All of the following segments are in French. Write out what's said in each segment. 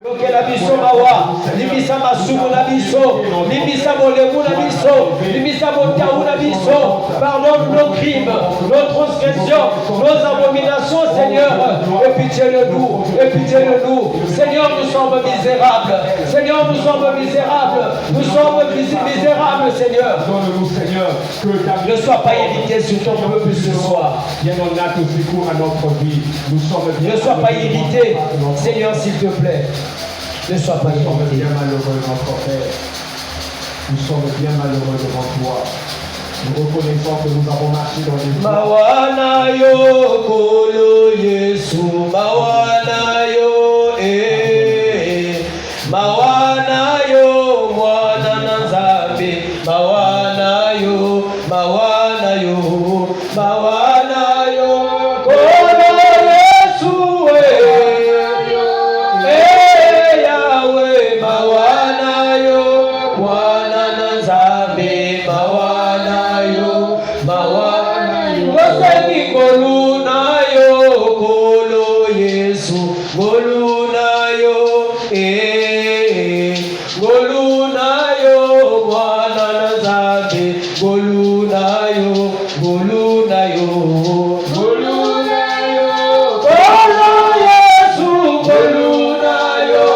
La biso mawa, libisa masumu na biso, libisa molemu na biso, libisa motaou na biso. Pardonne nos crimes, nos transgressions, nos abominations, Seigneur. Et pitié de nous, et pitié de nous. Seigneur, nous sommes misérables. Seigneur, nous sommes misérables. Nous sommes misérables, Seigneur. Donne-nous, Seigneur, que ne sois pas irrité sur ton peuple ce soir. Viens en acte secours à notre vie. Nous sommes ne sois pas irrité, Seigneur, s'il te plaît. Ne sois pas irrité. Nous sommes bien malheureux, notre Père. Nous sommes bien malheureux devant toi. Nous reconnaissons que nous avons marché dans les voies. Mawana yo kolo Yesu, mawana yo mawana yo mwana nanzabe, mawana yo mawana yo kolo Yesu Yahweh, mawana yo mwana nanzabe, mawana yo Gosengi goluna yo kolo Yesu, goluna yo mwana nanzabe, goluna yo kolo Yesu, goluna yo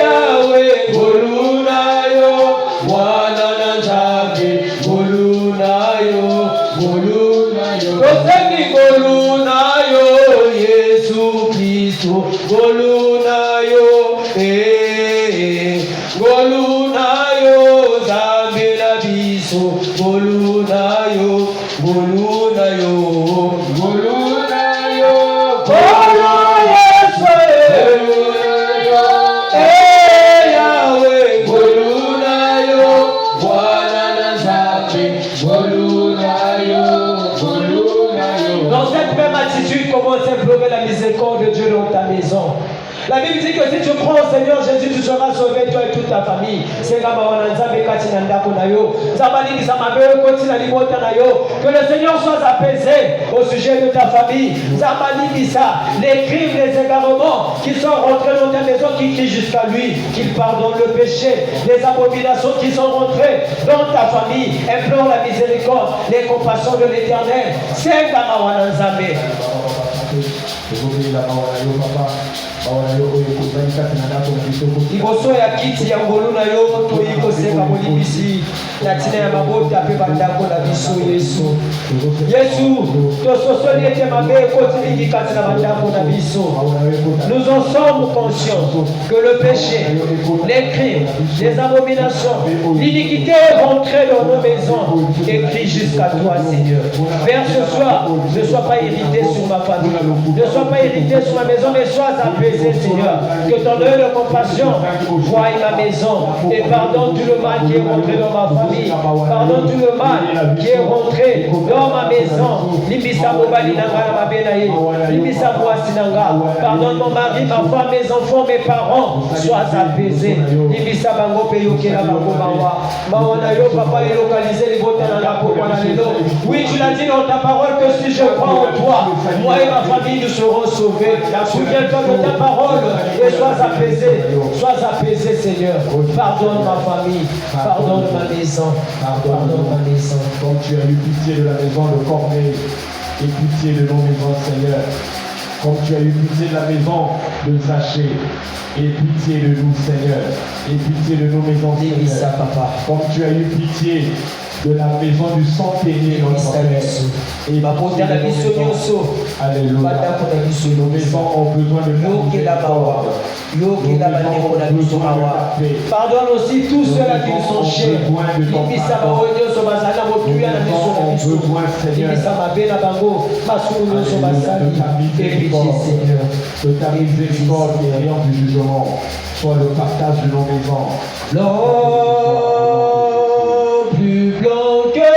Yahweh, goluna yo mwana nanzabe, goluna yo Gosengi goluna yo Yesu Kristo, goluna yo Zambe na biso, goluna yo kolo Yesu Yahweh, goluna yo mwana nanzabe, goluna yo. Dans cette même attitude, commence à implorer la miséricorde de Dieu dans ta maison. La Bible dit que si tu crois au Seigneur Jésus, tu seras sauvé, toi et toute ta famille. Que le Seigneur soit apaisé au sujet de ta famille. Les crimes, les égarements qui sont rentrés dans ta maison, qui crient jusqu'à lui, qu'il pardonne le péché, les abominations qui sont rentrées dans ta famille. Implore la miséricorde, les compassions de l'Éternel. C'est Gamawananzame. Liboso ya kiti ya ngolu na yo toyi kosenga molibisi na tina ya mabota mpe bandako na biso Yesu tososoli ete mabe ekoti mingi kati na bandako na biso. Nous en sommes conscients que le péché, les crimes, les abominations, l'iniquité est rentrée dans nos maisons et crie jusqu'à toi, Seigneur. Vers ce soir, ne sois pas irrité sur ma famille, ne sois pas irrité sur ma maison, mais sois apaisé, Seigneur. Que ton œil de compassion voie ma maison et pardonne tout le mal qui est rentré dans ma famille. Pardonne tout le mal qui est rentré dans ma maison. Libisa mobali nanga na mabena ye. Libisa mwasi nanga. Pardonne mon mari, ma femme, mes enfants, mes parents. Sois apaisé. Libisa bango pe yokela bango bawa. Mawana yo papa est localisé les bottes dans la peau na lelo. Oui, tu l'as dit dans ta parole que si je crois en toi, moi et ma famille nous serons sauvés. Souviens-toi de ta parole et sois apaisé, Seigneur. Pardonne ma famille, pardonne ma maison, pardonne ma maison. Comme tu as eu pitié de la maison de Corneille et pitié de nos maisons, Seigneur. Comme tu as eu pitié de la maison de Zachée et pitié de nous, Seigneur. Et pitié de nos maisons, Seigneur. Comme tu as eu pitié de la maison du centenier, notre Père. Et alléluia. Nos maisons ont besoin de miséricorde. Pardonne aussi tous ceux-là qui nous sont chers. De ta miséricorde et rien du jugement, soit le partage de nos maisons. L'eau plus blanc que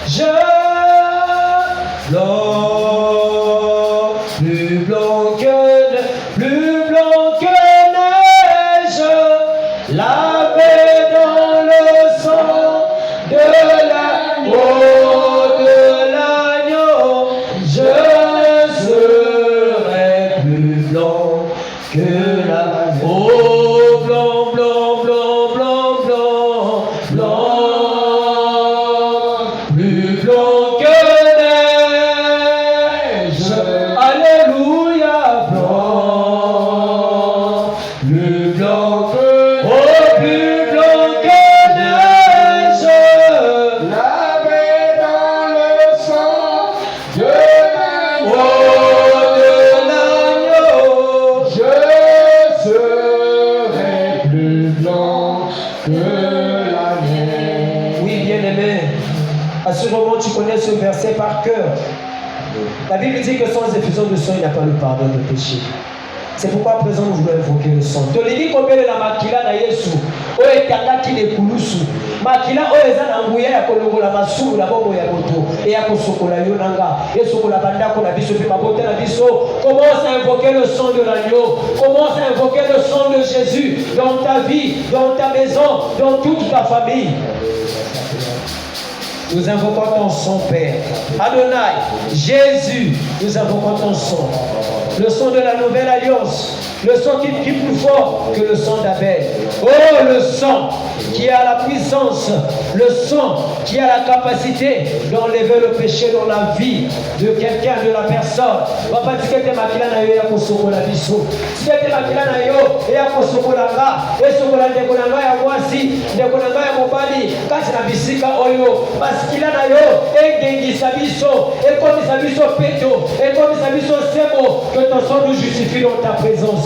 neige, l'eau plus blanc que neige, lavée dans le sang de l'agneau, je serai plus blanc que la... Oh, blanc, blanc, blanc, blanc, blanc, blanc, plus blanc que neige. Alléluia, blanc, plus blanc que neige. Oh, plus blanc que neige. Lavé dans le sang de Oh, l'agneau, je serai plus blanc que la neige. oui, bien-aimé, à ce moment, tu connais ce verset par cœur. La Bible dit que sans effusion de sang, il n'y a pas le pardon de péché. C'est pourquoi à présent nous voulons invoquer le sang. Tolini combien de la makila na Yesu, o etanga ki le kulusu. Makila o eza na nguya ya kolongola masumu na bongo ya moto et ya kosokola yo nanga. Yesu kola bandako na biso pe mabote na biso. Commence à invoquer le sang de l'agneau. Commence à invoquer le sang de Jésus dans ta vie, dans ta maison, dans toute ta famille. Nous invoquons ton sang, Père. Adonai, Jésus, nous invoquons ton sang. Le sang de la nouvelle alliance. Le sang qui est plus fort que le sang d'Abel. Oh, le sang qui a la puissance. Le sang qui a la capacité d'enlever le péché dans la vie de quelqu'un, de la personne. Papa, tu sais que makila na yo ya kosokola biso. Tu sais que makila na yo ya kosokola nga. Esokola ndeko na nga ya mwasi, ndeko na nga ya mobali, kati na bisika oyo. Basikila na yo engengisa biso, ekomisa biso peto, ekomisa biso sebo. Que ton sang nous justifie dans ta présence.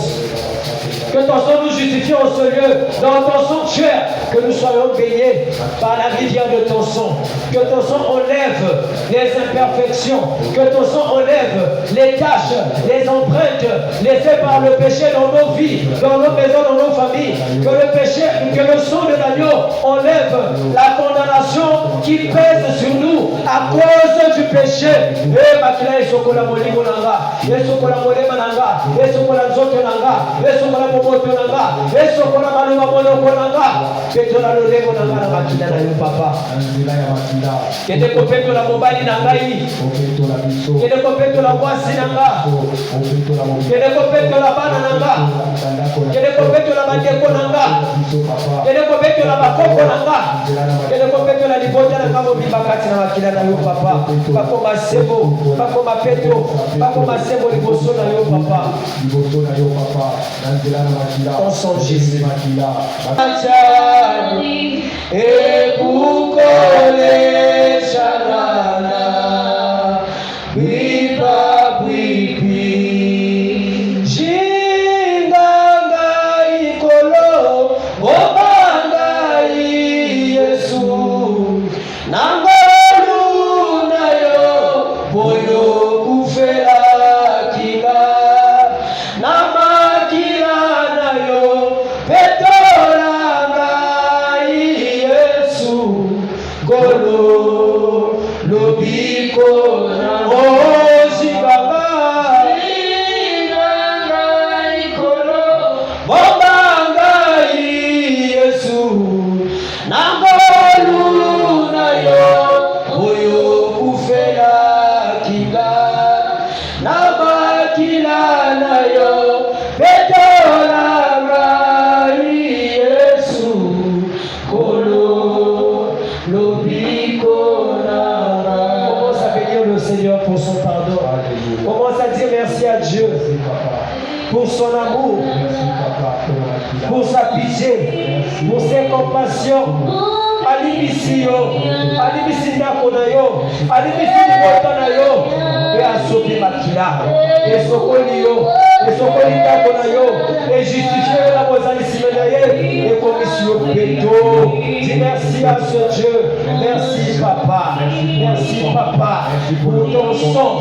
Que ton sang nous justifie en ce lieu, dans ton sanctuaire, que nous soyons baignés par la rivière de ton sang. Que ton sang enlève les imperfections, que ton sang enlève les taches, les empreintes laissées par le péché dans nos vies, dans nos maisons, dans nos familles. Que le péché, que le sang de l'agneau enlève la condamnation qui pèse sur nous à cause du péché. Eh, makila esokola molimo nanga, esokola molema nanga, esokola nzoto nanga, esokola momoto nanga, esokola maloba moloko nanga, petola lolemo nanga na makila na yo papa. Kende kopetola mobali na ngai, kende kopetola mwasi nanga, kende kopetola bana nanga, kende kopetola bandeko nanga, kende kopetola bakoko nanga, kende kopetola libota nanga mobimba kati na makila na yo papa. Bakoma sebo, bakoma peto, bakoma sebo liboso na yo papa. Ton sang Jésus. Ebukole shalala, bipa bipi, jinganga ikolo, obanga Yesu, nangolu na yo, boyo kufela kila, namakila na yo, petolanga Yesu, golo lobiko na ozibaba, jinganga ikolo, obanga Yesu, nangolu na yo, boyo kufela kinga, namakila na yo, petolanga Yesu, kolo lobiko nanga. Commence à bénir le Seigneur pour son pardon. Commence à dire merci à Dieu pour son amour, pour sa pitié, pour ses compassions. Alibisi yo, alibisi ndako na yo, alibisi libota na yo, e asopi makila, esokoli yo, esokoli ndako na yo, e justifie yo na bozalisime na ye, e komisi yo peto. Dis merci à ce Dieu, merci papa, merci papa, pour ton sang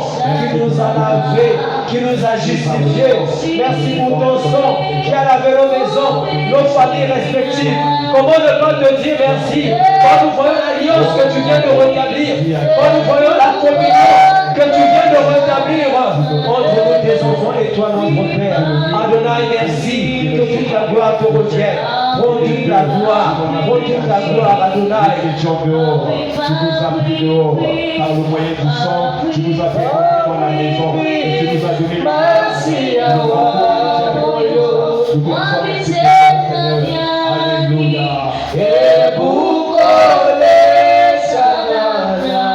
qui nous a lavé, qui nous a justifiés. Merci pour ton sang qui a lavé nos maisons, nos familles respectives. Comment ne pas te dire merci quand nous voyons l'alliance que tu viens de rétablir, quand nous voyons la communion que tu viens de rétablir entre nous tes enfants et toi notre Père. Adonai, merci que toute la gloire te revienne. Prends toute la gloire, Adonai. Tu nous as pris dehors par le moyen du sang, tu nous as fait rentrer dans la maison et tu nous as donné merci à toi. Alléluia. Et pour les sanana,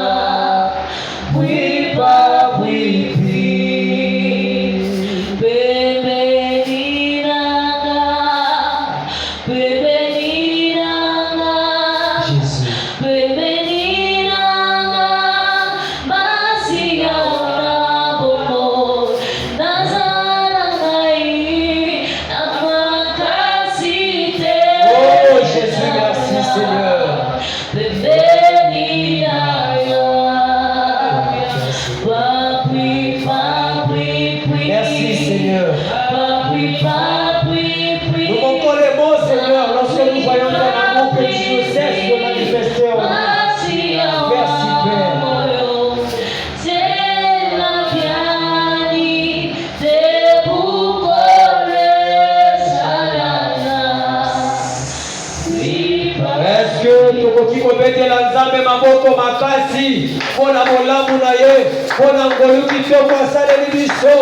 oui, pas, oui, maboko makasi pona molamu na ye pona ngolu kitoko asaleli biso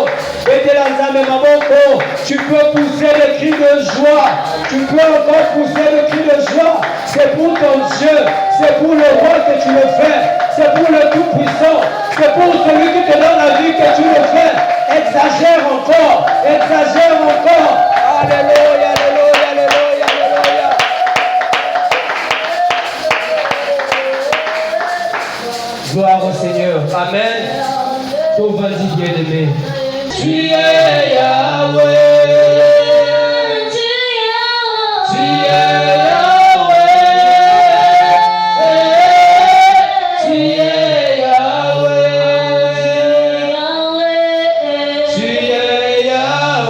betela nzambe maboko. Tu peux pousser le cri de joie, tu peux encore pousser le cri de joie. C'est pour ton Dieu, c'est pour le roi que tu le fais, c'est pour le Tout-Puissant, c'est pour celui qui te donne la vie que tu le fais. Exagère encore, exagère encore. Alléluia, alléluia, alléluia, alléluia. Gloire au Seigneur. Amen. Tout vas-y, bien-aimé. Tu es Yahweh. Tu es Yahweh. Tu es Yahweh. Tu es Yahweh.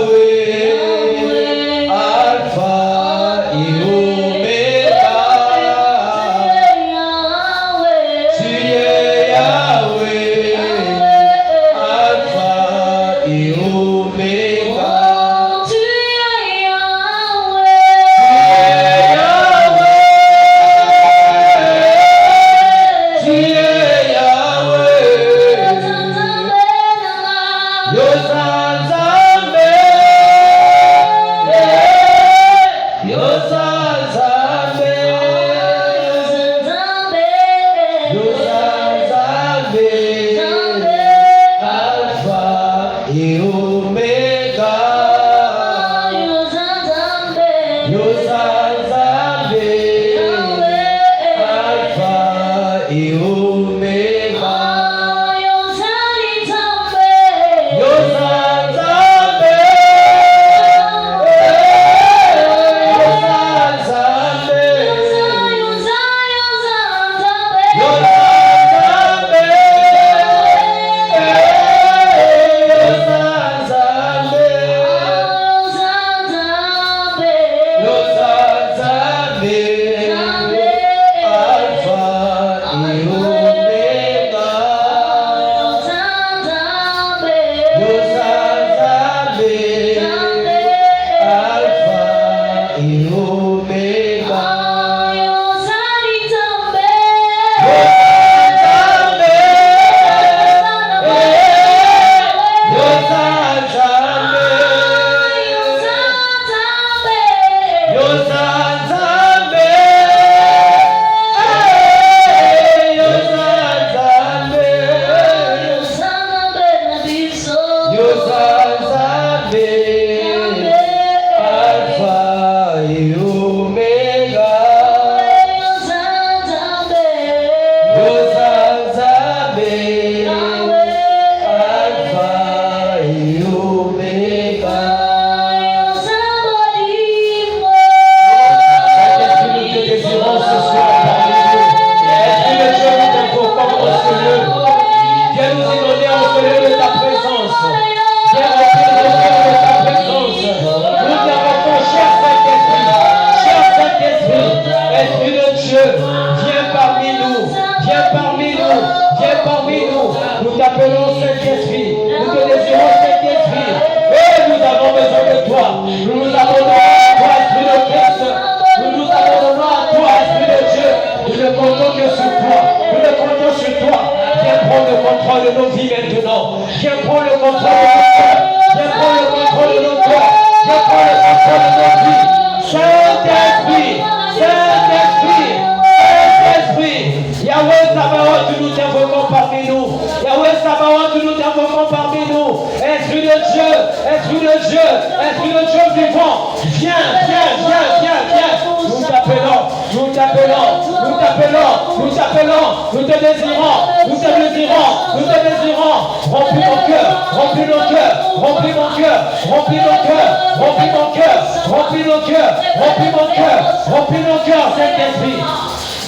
Dieu, Esprit de Dieu vivant, viens, viens, viens, viens, viens. Nous t'appelons, nous t'appelons, nous t'appelons, nous t'appelons, nous te désirons, nous te désirons, nous te désirons. Remplis mon cœur, remplis nos cœurs, remplis mon cœur, remplis nos cœurs, remplis mon cœur, remplis nos cœurs, remplis mon cœur, remplis nos cœurs, Saint-Esprit.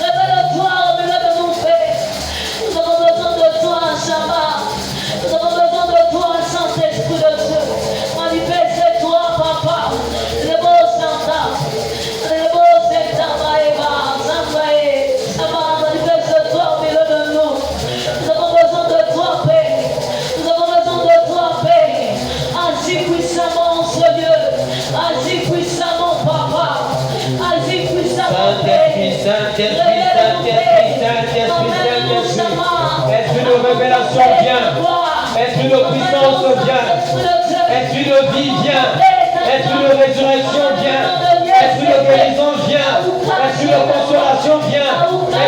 Révèle-toi au milieu de nos faits. Nous avons besoin de toi, Shabbat. Nous avons besoin de toi, Saint-Esprit de Dieu. Manifeste-toi, Papa. Le beau Santa. Le beau Santa Maeva. Sambae. Shabbat, manifeste-toi au milieu de nous. Nous avons besoin de toi, Père. Nous avons besoin de toi, Père. Agis puissamment, Seigneur. Agis puissamment, Papa. Agis puissamment, Père. Saint-Esprit, Esprit de révélation, viens. Esprit de puissance, viens. Esprit de vie, viens. Esprit de résurrection, viens. Esprit de guérison, viens. Esprit de consolation, viens.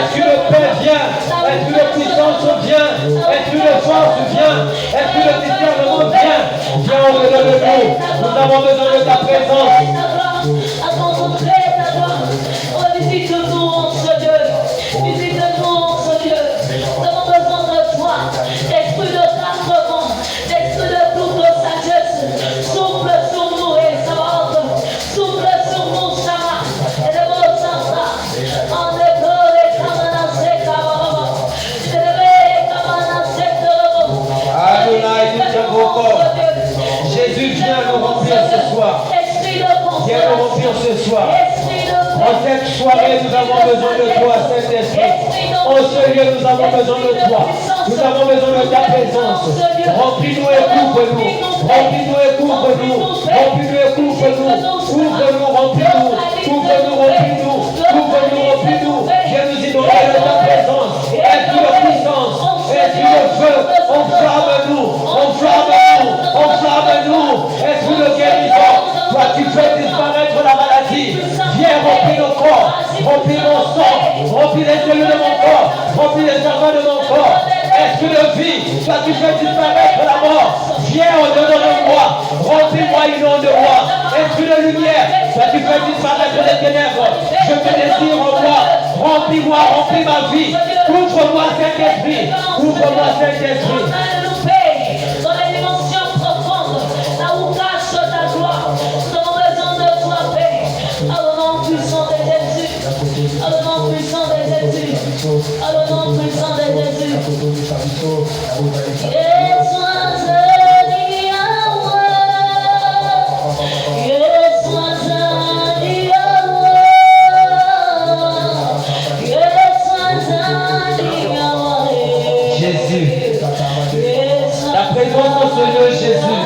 Esprit de paix, viens. Esprit de puissance, viens. Esprit de force, viens. Esprit de discernement, viens. Viens au-delà de nous. Nous avons besoin de ta présence. Visite-nous, Seigneur. Visite-nous, Seigneur. Nous avons besoin de toi. Esprit de quatre vents, esprit de toute sagesse. Souffle sur nous et ça va. Souffle sur nous, Sama. Et de vos santa. En école, Kamana Sekababa. Kamana Sekababa. Adonai, nous t'invoquons corps. Jésus, viens nous remplir ce soir. Viens nous remplir ce soir. En cette soirée, nous avons besoin de toi, Saint-Esprit. En ce lieu, nous avons besoin de toi. Nous avons besoin de ta présence. Remplis-nous et couvre-nous. Remplis-nous et couvre-nous. Remplis-nous et couvre-nous. Couvre-nous, remplis-nous. Couvre-nous, remplis-nous. Couvre-nous, remplis-nous. Viens nous inonder de ta présence. Esprit de puissance. Esprit de feu. Enflamme-nous. Enflamme-nous. Enflamme-nous. Esprit de guérison. Toi, tu fais disparaître la maladie. Viens remplir nos corps, remplis mon sang, remplis les cellules de mon corps, remplis les organes de mon corps. Esprit de vie, toi tu fais disparaître la mort. Viens au-dedans de moi, remplis-moi, inonde-moi. Esprit de lumière, toi tu fais disparaître les ténèbres. Je te désire en moi, remplis-moi, remplis ma vie. Ouvre-moi Saint-Esprit, ouvre-moi Saint-Esprit. Dans les dimensions profondes, là où cache ta gloire, nous avons besoin de toi, Père. À le nom puissant de Jésus, à le nom puissant de Jésus, à le nom puissant de Jésus. Jésus, ta présence dans ce lieu, Jésus.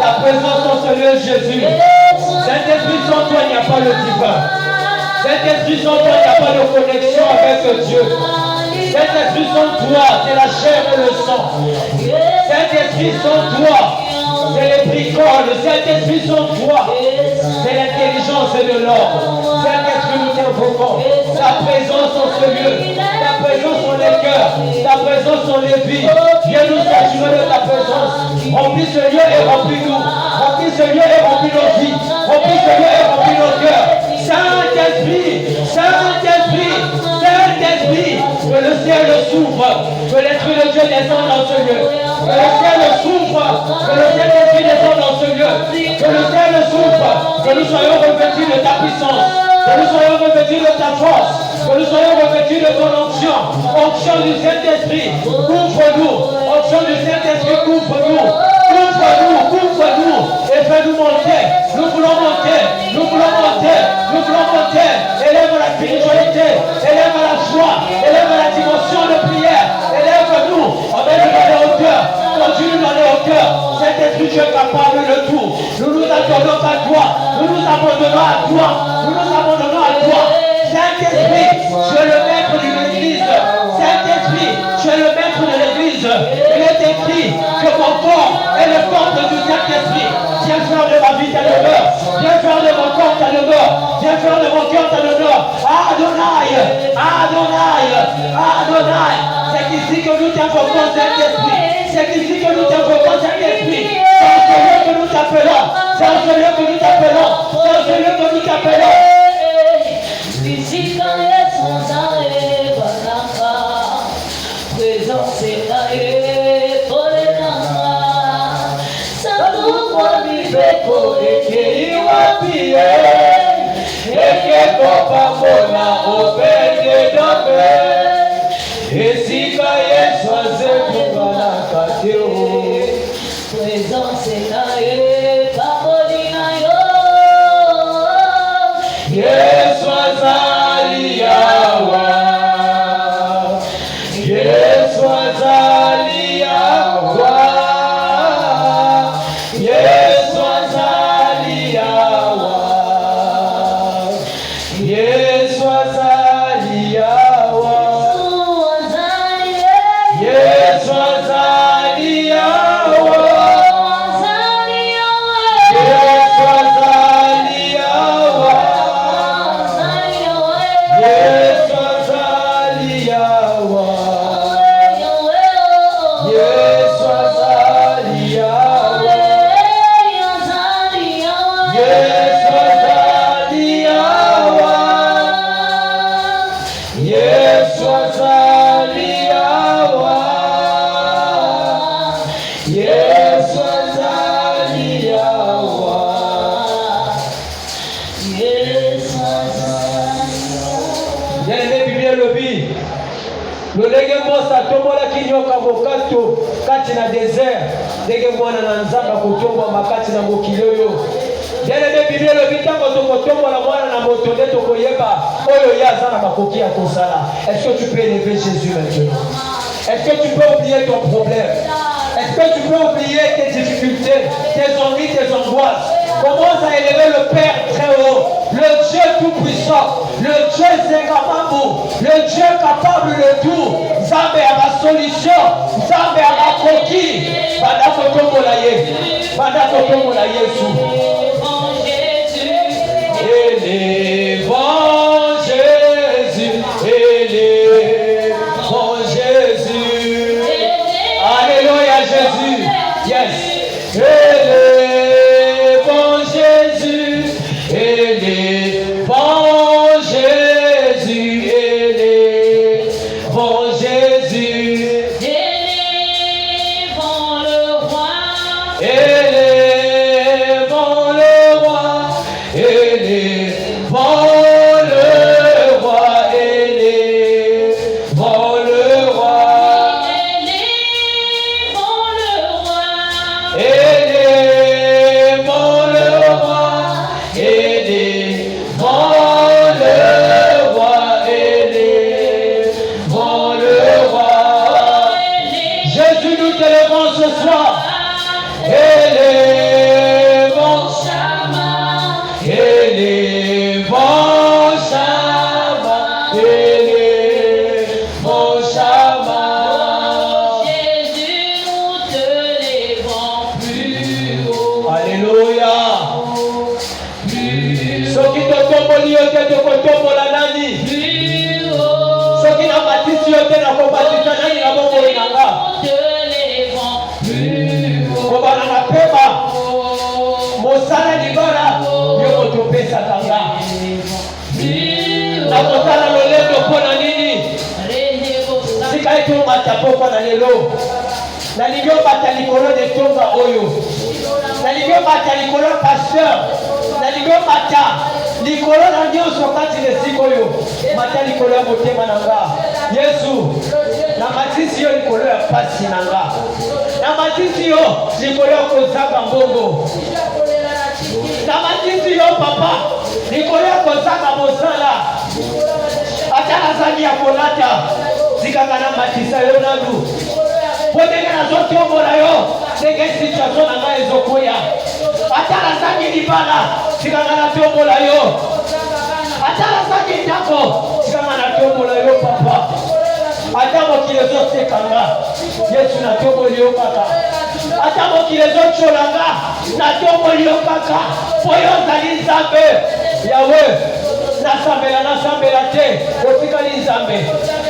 Ta présence dans ce lieu, Jésus. Saint-Esprit, sans toi, il n'y a pas le divin. Saint-Esprit, sans toi, il n'y a pas de connexion avec Dieu. Saint-Esprit, sans toi, c'est la chair et le sang. Saint-Esprit, sans toi, c'est les bricoles. Saint-Esprit, sans toi, c'est l'intelligence et de l'ordre. Saint-Esprit, nous t'invoquons. Ta présence en ce lieu. Ta présence dans les cœurs. Ta présence dans les vies. Viens nous saturer de ta présence. Remplis ce lieu et remplis-nous. Remplis ce lieu et remplis nos vies. Remplis ce lieu et remplis nos cœurs. Saint-Esprit, Saint-Esprit, Saint-Esprit, que le ciel s'ouvre, que l'Esprit de Dieu descende dans ce lieu. Que le ciel s'ouvre, que le Saint-Esprit descende dans ce lieu. Que le ciel s'ouvre, que nous soyons revêtus de ta puissance. Que nous soyons revêtus de ta force. Que nous soyons revêtus de ton onction. Onction du Saint-Esprit, couvre-nous. Onction du Saint-Esprit, couvre-nous. Couvre-nous, couvre-nous. Et fais-nous monter. Nous voulons monter. Nous voulons monter. Nous voulons monter. Élève la spiritualité. Élève la foi. Élève la dimension de prière. Élève-nous. Emmène-nous dans les hauteurs. Continue dans les hauteurs. Saint-Esprit, tu es capable de tout. Nous nous accordons à toi. Nous nous abandonnons à toi. Nous nous abandonnons à toi. Saint-Esprit, tu es le maître de l'église. Saint-Esprit, tu es le maître de l'église. Il est écrit que mon corps est le temple du Saint-Esprit. Viens faire de ma vie ta demeure. Viens faire de mon corps ta demeure. Viens faire de mon cœur ta demeure. Adonai, Adonai, Adonai. C'est ici que nous t'invoquons, Saint-Esprit. signifie que nous t'invoquons Saint-Esprit. C'est en ce lieu que nous t'appelons. C'est en ce lieu que nous t'appelons. C'est en ce lieu que nous t'appelons. Est-ce que tu peux élever Jésus maintenant? Est-ce que tu peux oublier ton problème? Est-ce que tu peux oublier tes difficultés, tes ennuis, tes angoisses? Commence à élever le Père très haut, le Dieu tout-puissant, le Dieu Zengamamu, le Dieu capable de tout. Zambé à ma solution, Zambé à ma coquille. Badakotombola Yesu. Élevons Jésus, élevons Jésus. Alléluia Jésus. Yes. Élevons Jésus, élevons Jésus, élevons Jésus. Élevons le roi. Élevons le roi. Élevons le roi. Élevons le roi. Élevons le roi. Élevons le roi. Élevons le roi. Jésus, nous t'élevons ce soir. Élevons Shama. Élevons Shama. Élevons Shama. Jésus, nous te levons plus haut. Alléluia. Ceux qui te tombent liés, te tombent nani. Ceux qui n'ont pas tissé, te n'ont pas tissé nani na bongo inanga. Kobana na pema. Mosala libara. Yo topesa kanga. Na kotala lolendo pona nini? Sika eto matapo pona lelo. Na libyo bata likolo de tonga oyo. Na libyo bata likolo pasteur. Na libyo bata likolo na nyonso kati na siko oyo. Mata likolo ya motema nanga. Yesu. Na matisi yo likolo ya pasi nanga. Na matisi yo likolo ya kozaka mbongo. Na matisi yo papa likolo ya kozaka mosala. Atala zaki ya kolata. Zikaka na matisa yo nadu. Potenge na zote omola yo. Ndenge situation na ngai ezokoya. Atala zaki libala. Zikaka na tomola yo. Atala zaki ndako. Zikaka na tomola yo papa. Ata mokili ezosekanga. Yesu na tomboli yo kaka. Ata mokili ezocholanga. Na tomboli yo kaka. Po yo ozali Nzambe. Yahweh. nasambela te otikali nzambe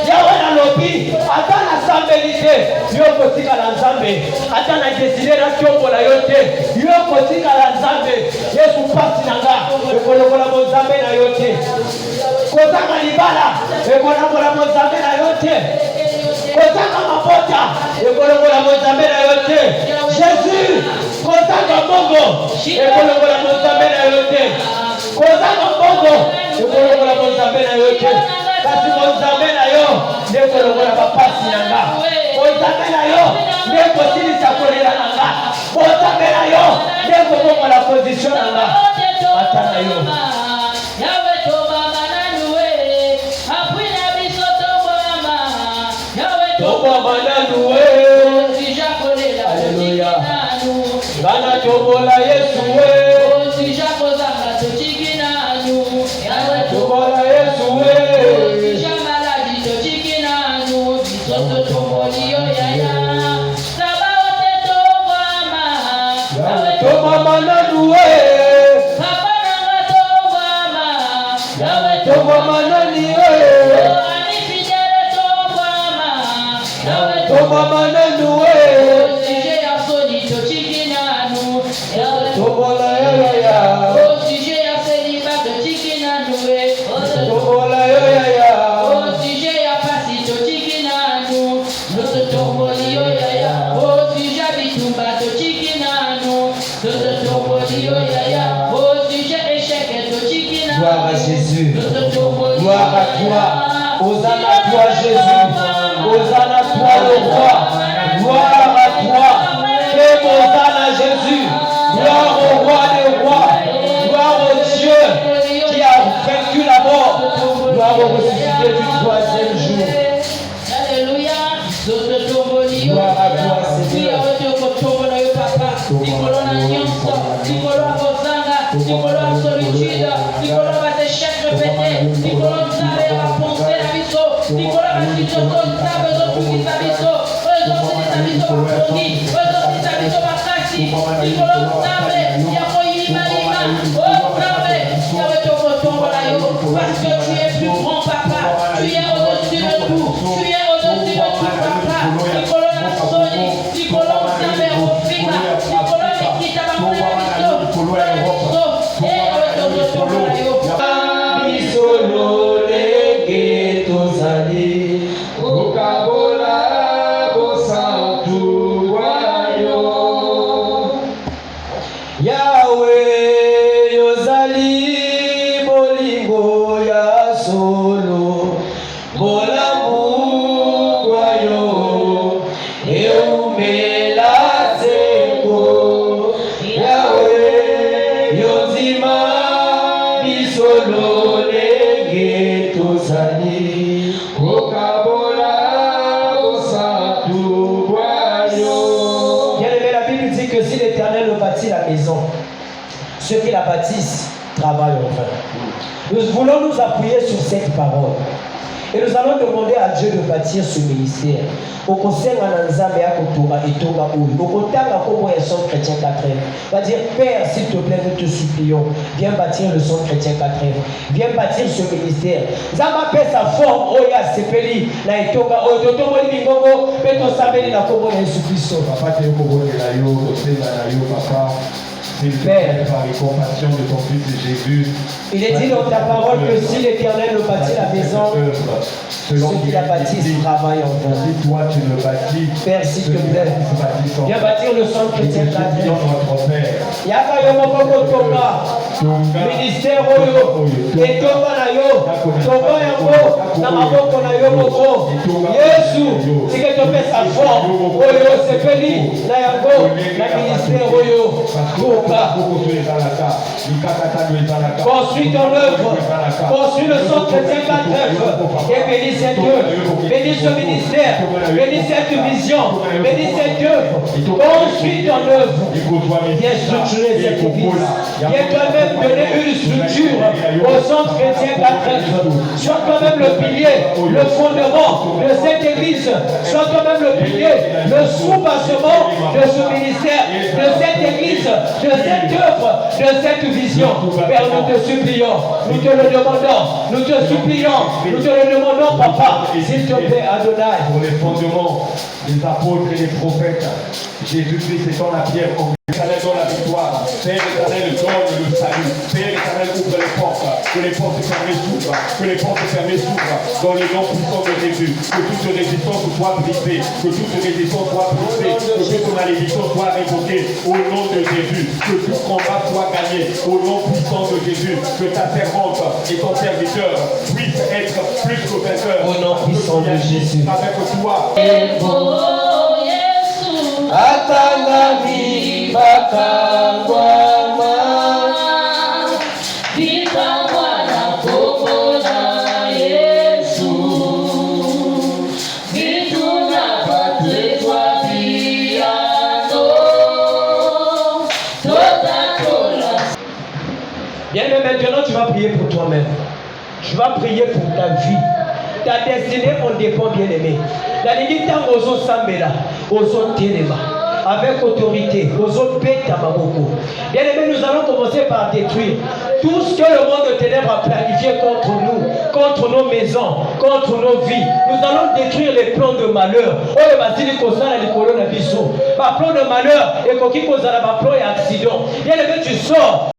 yawe nalobi ata nasambeli te yo kotikala nzambe ata na deside natiokola yo te yo kotikala nzambe yesu pasi na nga ekolokola monzambe na yo te kozanga libala ekolokola monzambe na yo te kozanga mabota ekolokola monzambe na yo te jésus kozanga mbongo ekolokola monzambe na yo te kozanga mbongo ekolokola monzambe na yo te kasi monzambe na yo nde ekolokola bapasi na nga monzambe na yo nde ekosilisa kolela na nga monzambe na yo nde ekobomola position na nga ata na yo Alléluia. Bana tobola Yesu we. Tobola Yesu we. Toma mananu we. Toma manani we. Toma mananu we. Tobola yo ya. Tobola yo ya. Gloire à Jésus. Gloire à toi. Hosanna à toi Jésus. Hosanna à toi le roi. Gloire à toi. Et Hosanna à Jésus. Gloire au roi des rois. Gloire au Dieu qui a vaincu la mort. Gloire au ressuscité du troisième jour. Alléluia. Gloire à toi Seigneur. Parce que tu es plus grand, papa. Tu es au-dessus de tout. Tu es au-dessus de tout, papa. Nicolas Soni, Nicolas Samer Ofina, Nicolas Mikita Bamonabiso, et Bisolo leke tozali okabola bosantu wayo Yahweh yozali bolingo ya solo bolamu wayo eumela seko Yahweh yozima bisolo lenge tozali okabola bosantu wayo. Bien-aimé, la Bible dit que si l'Éternel bâtit la maison, ceux qui la bâtissent travaillent en vain. Nous voulons nous appuyer sur cette parole. Et nous allons demander à Dieu de bâtir ce ministère. Au conseil en Nzambe à Kotoura et Tonga Ouli. Au contact à Komo et son chrétien 4e. Va dire, Père, s'il te plaît, nous te supplions. Viens bâtir le son chrétien 4e. Viens bâtir ce ministère. Zama paie sa forme. Oya sepeli. Na Tonga Ouli. Totomo Limingongo. Peto Sabeli na Komo et Jésus-Christ. Papa, tu es au Kobo de la Yo, au Papa. Père, par les compassions de ton Fils Jésus. Il est dit dans ta parole que si l'Éternel bâtit la maison, ceux qui la bâtissent travaillent en vain. Si toi tu le bâtis, Père, s'il te plaît, viens bâtir le centre chrétien chrétien. Notre Père. Yaka yo moko tonga ministère oyo etonga na yo tonga yango na maboko na yo moko Yesu sike topesa forme oyo sepeli na yango na ministère oyo tonga. Construis ton œuvre, construis le centre chrétien 4 et bénis cette œuvre, bénis ce ministère, bénis cette vision, bénis cette œuvre, construis ton œuvre, viens structurer cette église, Viens toi-même donner une structure au centre chrétien 4. Sois toi-même le pilier, le fondement de cette église. Sois toi-même le pilier, le sous-bassement de ce ministère, de cette église, de cette œuvre, de cette vision. Père, nous te supplions, nous te le demandons, nous te supplions, nous te le demandons, Papa, s'il te plaît, Adonai. Pour les fondements des apôtres et des prophètes, Jésus-Christ étant la pierre angulaire. Éternel, donne la victoire. Père éternel, donne le salut. Père éternel, ouvre les portes. Que les portes fermées s'ouvrent. Que les portes fermées s'ouvrent. Dans le nom puissant de Jésus. Que toute résistance soit brisée. Que toute résistance soit brisée. Que toute malédiction soit révoquée. Au nom de Jésus. Que tout combat soit gagné. Au nom puissant de Jésus. Que ta servante et ton serviteur puissent être plus que vainqueurs. Au nom puissant de Jésus. Avec toi. Atangami bakangwama Vitangwana Kokola Yesu Vituna Patretwa Biano Totatola. Bien, mais maintenant tu vas prier pour toi-même. Tu vas prier pour ta vie. Ta destinée en dépend, bien aimé. La limite aux autres Sambela, aux autres Téléma, avec autorité, aux autres Beta Maboko. Bien aimé, nous allons commencer par détruire tout ce que le monde de ténèbres a planifié contre nous, contre nos maisons, contre nos vies. Nous allons détruire les plans de malheur. Oh, le basili kosala likolo na biso. Ba plan de malheur et koki kozala ba plan et accident. Bien aimé, tu sors